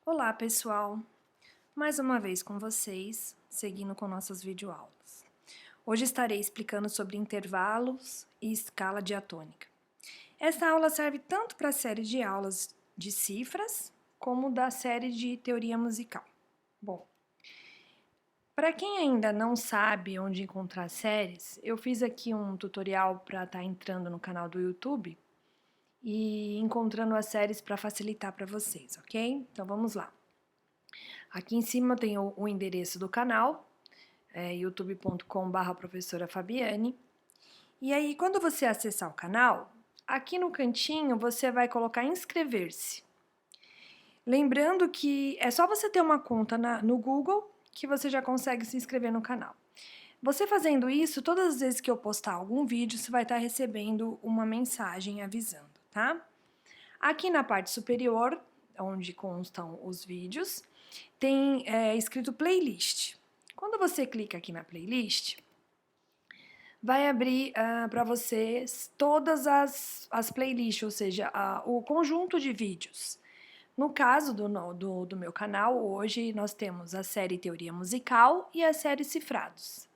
Olá, pessoal! Mais uma vez com vocês, seguindo com nossas videoaulas. Hoje estarei explicando sobre intervalos e escala diatônica. Esta aula serve tanto para a série de aulas de cifras, como da série de teoria musical. Bom, para quem ainda não sabe onde encontrar séries, eu fiz aqui um tutorial para estar entrando no canal do YouTube e encontrando as séries para facilitar para vocês, ok? Então vamos lá. Aqui em cima tem o endereço do canal, youtube.com/professora Fabiane. E aí, quando você acessar o canal, aqui no cantinho você vai colocar inscrever-se. Lembrando que é só você ter uma conta no Google que você já consegue se inscrever no canal. Você fazendo isso, todas as vezes que eu postar algum vídeo, você vai estar recebendo uma mensagem avisando, tá? Aqui na parte superior, onde constam os vídeos, tem escrito playlist. Quando você clica aqui na playlist, vai abrir para vocês todas as playlists, ou seja, o conjunto de vídeos. No caso do meu canal, hoje nós temos a série Teoria Musical e a série Cifrados.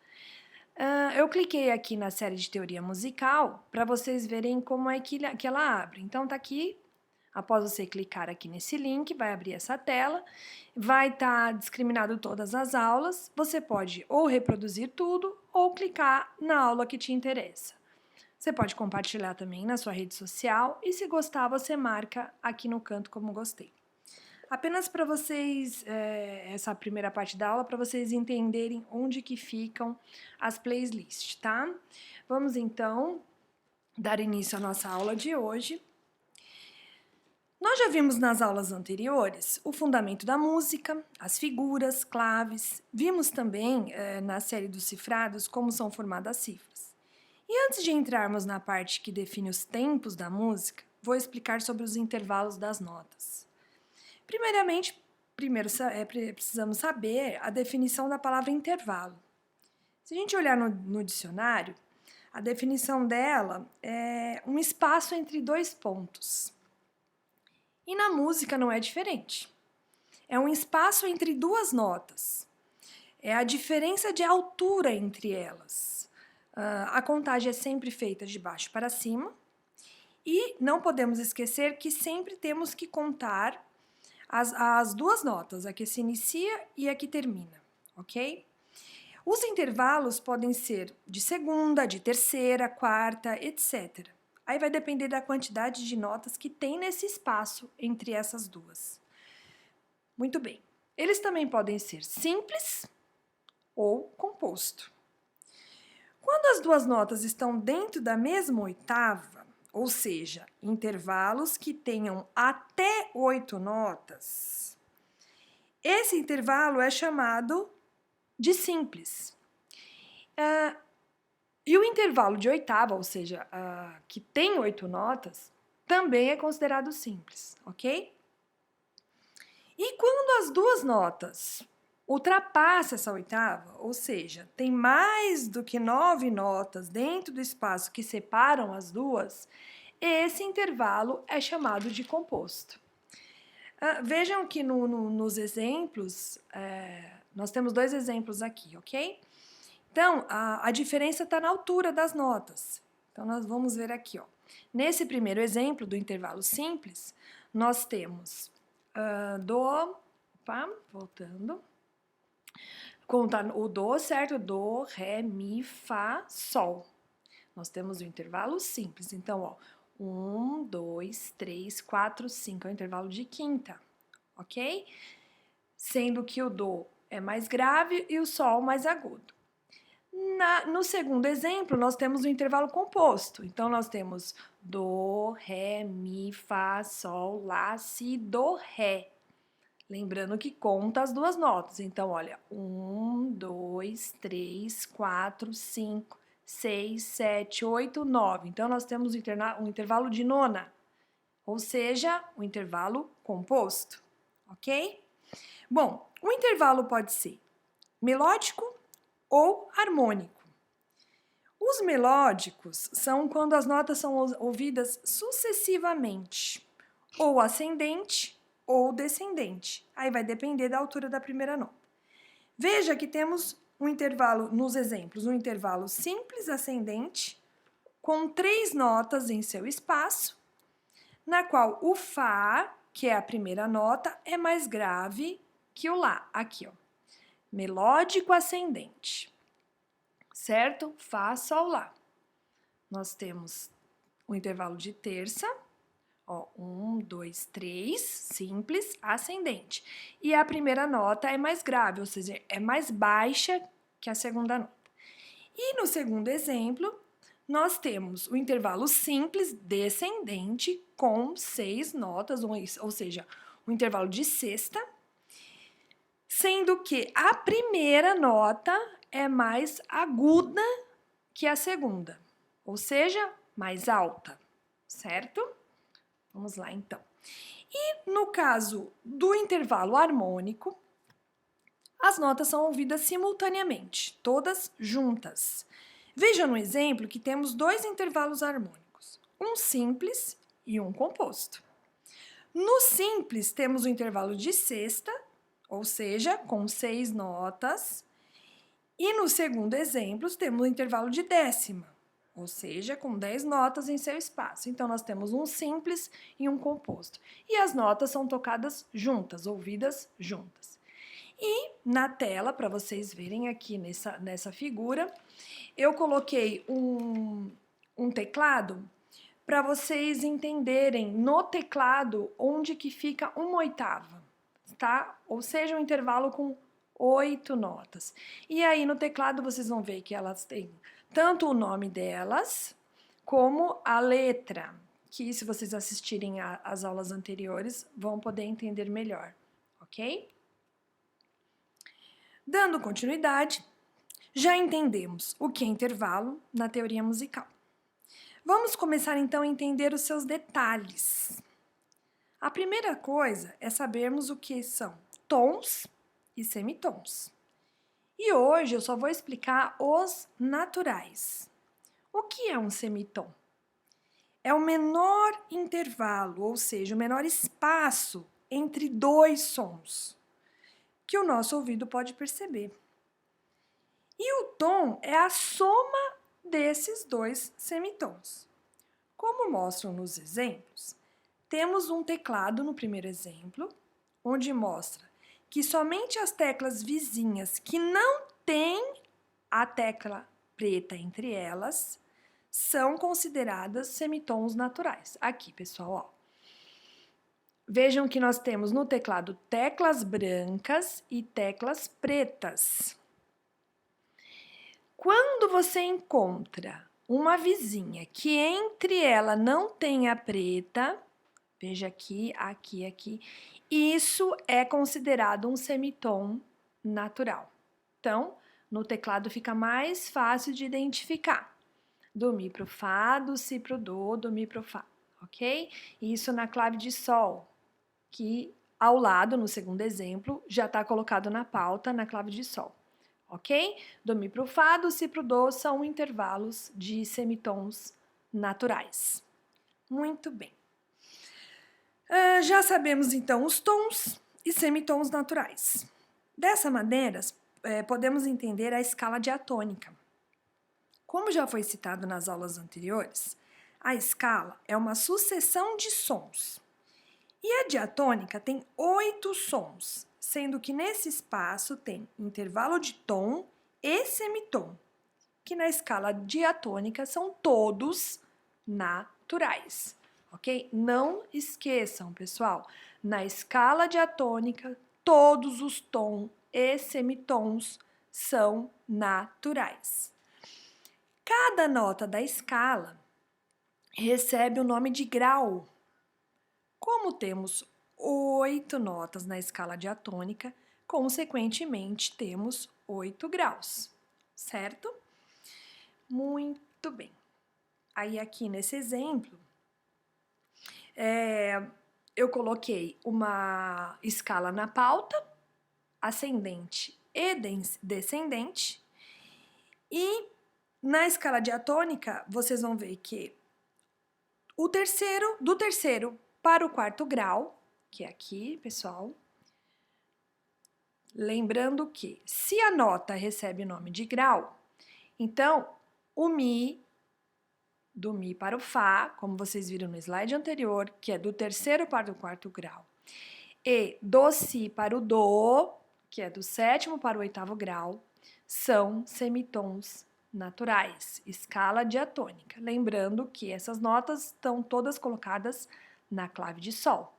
Eu cliquei aqui na série de Teoria Musical para vocês verem como é que ela abre. Então, tá aqui. Após você clicar aqui nesse link, vai abrir essa tela, vai estar discriminado todas as aulas, você pode ou reproduzir tudo ou clicar na aula que te interessa. Você pode compartilhar também na sua rede social e se gostar você marca aqui no canto como gostei. Apenas para vocês, essa primeira parte da aula, para vocês entenderem onde que ficam as playlists, tá? Vamos então dar início à nossa aula de hoje. Nós já vimos nas aulas anteriores o fundamento da música, as figuras, claves. Vimos também na série dos cifrados como são formadas as cifras. E antes de entrarmos na parte que define os tempos da música, vou explicar sobre os intervalos das notas. Primeiramente, precisamos saber a definição da palavra intervalo. Se a gente olhar no dicionário, a definição dela é um espaço entre dois pontos. E na música não é diferente. É um espaço entre duas notas. É a diferença de altura entre elas. A contagem é sempre feita de baixo para cima. E não podemos esquecer que sempre temos que contar as duas notas, a que se inicia e a que termina, ok? Os intervalos podem ser de segunda, de terceira, quarta, etc. Aí vai depender da quantidade de notas que tem nesse espaço entre essas duas. Muito bem. Eles também podem ser simples ou composto. Quando as duas notas estão dentro da mesma oitava, ou seja, intervalos que tenham até 8 notas, esse intervalo é chamado de simples. E o intervalo de oitava, ou seja, que tem 8 notas, também é considerado simples, ok? E quando as duas notas ultrapassam essa oitava, ou seja, tem mais do que 9 notas dentro do espaço que separam as duas, esse intervalo é chamado de composto. Vejam que nos exemplos, nós temos dois exemplos aqui, ok? Então, a diferença está na altura das notas. Então, nós vamos ver aqui, ó. Nesse primeiro exemplo do intervalo simples, nós temos voltando. Conta o do, certo? Do, ré, mi, fá, sol. Nós temos o intervalo simples. Então, ó, 1, 2, 3, 4, 5 é o intervalo de quinta, ok? Sendo que o do é mais grave e o sol mais agudo. No segundo exemplo, nós temos o intervalo composto. Então, nós temos do, ré, mi, fá, sol, lá, si, do, ré. Lembrando que conta as duas notas. Então, olha, 1, 2, 3, 4, 5, 6, 7, 8, 9. Então, nós temos um intervalo de nona, ou seja, um intervalo composto, ok? Bom, o intervalo pode ser melódico ou harmônico. Os melódicos são quando as notas são ouvidas sucessivamente, ou ascendente ou descendente. Aí vai depender da altura da primeira nota. Veja que temos um intervalo, nos exemplos, um intervalo simples ascendente, com 3 notas em seu espaço, na qual o Fá, que é a primeira nota, é mais grave que o Lá. Aqui, ó. Melódico ascendente. Certo? Fá, Sol, Lá. Nós temos o intervalo de terça, ó, 1, 2, 3, simples, ascendente. E a primeira nota é mais grave, ou seja, é mais baixa que a segunda nota. E no segundo exemplo, nós temos o intervalo simples descendente com 6 notas, ou seja, o intervalo de sexta, sendo que a primeira nota é mais aguda que a segunda, ou seja, mais alta, certo? Vamos lá, então. E no caso do intervalo harmônico, as notas são ouvidas simultaneamente, todas juntas. Veja no exemplo que temos 2 intervalos harmônicos, um simples e um composto. No simples, temos o intervalo de sexta, ou seja, com 6 notas, e no segundo exemplo, temos o intervalo de décima, ou seja, com 10 notas em seu espaço. Então, nós temos um simples e um composto. E as notas são tocadas juntas, ouvidas juntas. E na tela, para vocês verem aqui nessa figura, eu coloquei um teclado para vocês entenderem no teclado onde que fica uma oitava, tá? Ou seja, um intervalo com 8 notas. E aí no teclado vocês vão ver que elas têm tanto o nome delas como a letra, que se vocês assistirem às aulas anteriores vão poder entender melhor, ok? Dando continuidade, já entendemos o que é intervalo na teoria musical. Vamos começar então a entender os seus detalhes. A primeira coisa é sabermos o que são tons e semitons. E hoje eu só vou explicar os naturais. O que é um semitom? É o menor intervalo, ou seja, o menor espaço entre 2 sons que o nosso ouvido pode perceber. E o tom é a soma desses 2 semitons. Como mostram nos exemplos, temos um teclado no primeiro exemplo, onde mostra que somente as teclas vizinhas que não têm a tecla preta entre elas são consideradas semitons naturais. Aqui, pessoal, ó. Vejam que nós temos no teclado teclas brancas e teclas pretas. Quando você encontra uma vizinha que entre ela não tem a preta, veja aqui, aqui, aqui, isso é considerado um semitom natural. Então, no teclado fica mais fácil de identificar. Do Mi pro Fá, do Si pro Do, do Mi pro Fá, ok? Isso na clave de Sol, que ao lado, no segundo exemplo, já está colocado na pauta na clave de Sol, ok? Do Mi pro Fá, do Si pro Do são intervalos de semitons naturais. Muito bem. Já sabemos então os tons e semitons naturais. Dessa maneira, podemos entender a escala diatônica. Como já foi citado nas aulas anteriores, a escala é uma sucessão de sons. E a diatônica tem 8 sons, sendo que nesse espaço tem intervalo de tom e semitom, que na escala diatônica são todos naturais, ok? Não esqueçam, pessoal, na escala diatônica, todos os tons e semitons são naturais. Cada nota da escala recebe o nome de grau. Como temos 8 notas na escala diatônica, consequentemente temos 8 graus, certo? Muito bem. Aí aqui nesse exemplo, eu coloquei uma escala na pauta, ascendente e descendente, e na escala diatônica, vocês vão ver que do terceiro para o quarto grau, que é aqui, pessoal. Lembrando que, se a nota recebe nome de grau, então o Mi, do Mi para o Fá, como vocês viram no slide anterior, que é do terceiro para o quarto grau, e do Si para o Do, que é do sétimo para o oitavo grau, são semitons naturais, escala diatônica. Lembrando que essas notas estão todas colocadas na clave de Sol.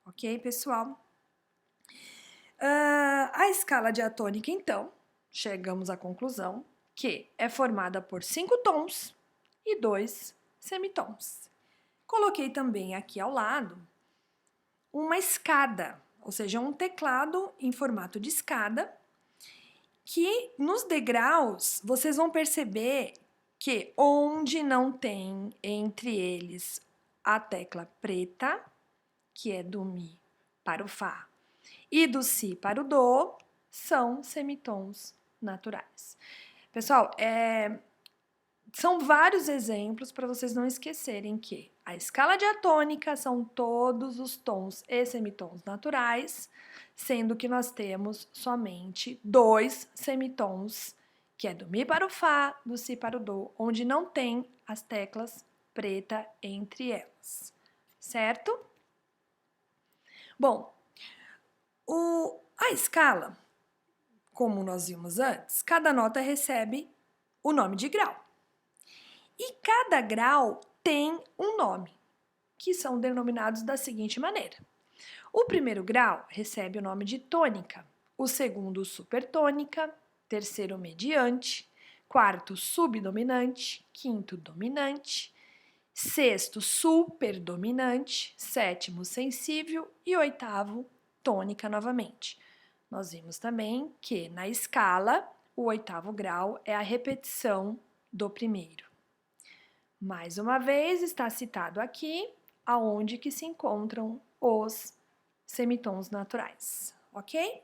Ok, pessoal? A escala diatônica, então, chegamos à conclusão que é formada por 5 tons e 2 semitons. Coloquei também aqui ao lado uma escada, ou seja, um teclado em formato de escada, que nos degraus vocês vão perceber que onde não tem entre eles a tecla preta, que é do Mi para o Fá, e do Si para o Do, são semitons naturais. Pessoal, são vários exemplos para vocês não esquecerem que a escala diatônica são todos os tons e semitons naturais, sendo que nós temos somente 2 semitons, que é do Mi para o Fá, do Si para o Do, onde não tem as teclas preta entre elas, certo? Bom, a escala, como nós vimos antes, cada nota recebe o nome de grau. E cada grau tem um nome, que são denominados da seguinte maneira. O primeiro grau recebe o nome de tônica, o segundo supertônica, terceiro mediante, quarto subdominante, quinto dominante, sexto superdominante, sétimo sensível e oitavo tônica novamente. Nós vimos também que na escala o oitavo grau é a repetição do primeiro. Mais uma vez está citado aqui aonde que se encontram os semitons naturais, ok?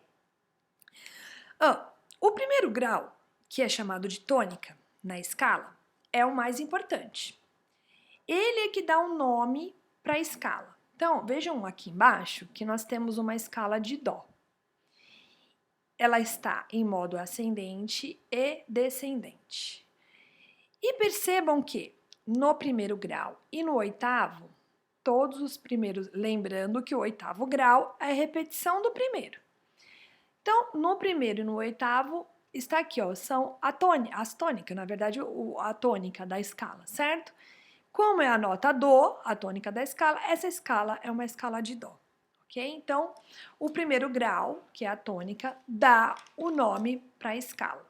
O primeiro grau, que é chamado de tônica na escala, é o mais importante. Ele é que dá um nome para a escala. Então, vejam aqui embaixo que nós temos uma escala de Dó. Ela está em modo ascendente e descendente. E percebam que no primeiro grau e no oitavo, todos os primeiros, lembrando que o oitavo grau é a repetição do primeiro. Então, no primeiro e no oitavo, está aqui, ó, são as tônicas, na verdade, a tônica da escala, certo? Como é a nota Dó, a tônica da escala, essa escala é uma escala de Dó, ok? Então, o primeiro grau, que é a tônica, dá o nome para a escala.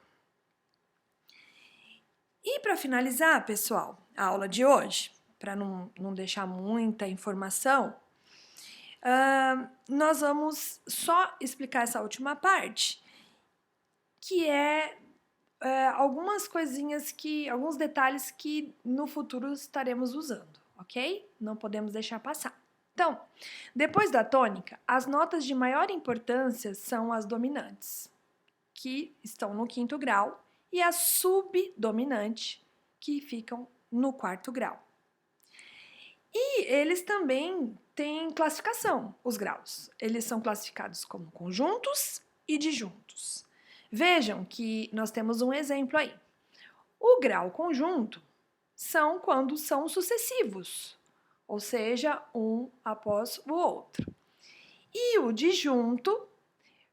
E para finalizar, pessoal, a aula de hoje, para não deixar muita informação, nós vamos só explicar essa última parte, que é algumas coisinhas alguns detalhes que no futuro estaremos usando, ok? Não podemos deixar passar. Então, depois da tônica, as notas de maior importância são as dominantes, que estão no quinto grau, e a subdominante, que ficam no quarto grau. E eles também têm classificação, os graus. Eles são classificados como conjuntos e disjuntos. Vejam que nós temos um exemplo aí. O grau conjunto são quando são sucessivos, ou seja, um após o outro. E o disjunto,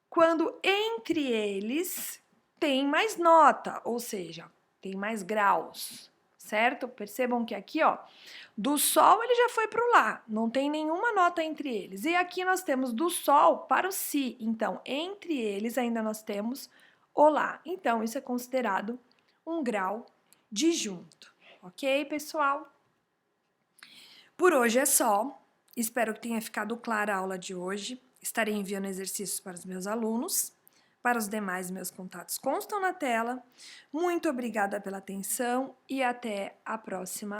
quando entre eles tem mais nota, ou seja, tem mais graus, certo? Percebam que aqui, ó, do Sol ele já foi para o Lá, não tem nenhuma nota entre eles. E aqui nós temos do Sol para o Si, então entre eles ainda nós temos o Lá. Então isso é considerado um grau disjunto, ok, pessoal? Por hoje é só, espero que tenha ficado clara a aula de hoje. Estarei enviando exercícios para os meus alunos. Para os demais, meus contatos constam na tela. Muito obrigada pela atenção e até a próxima.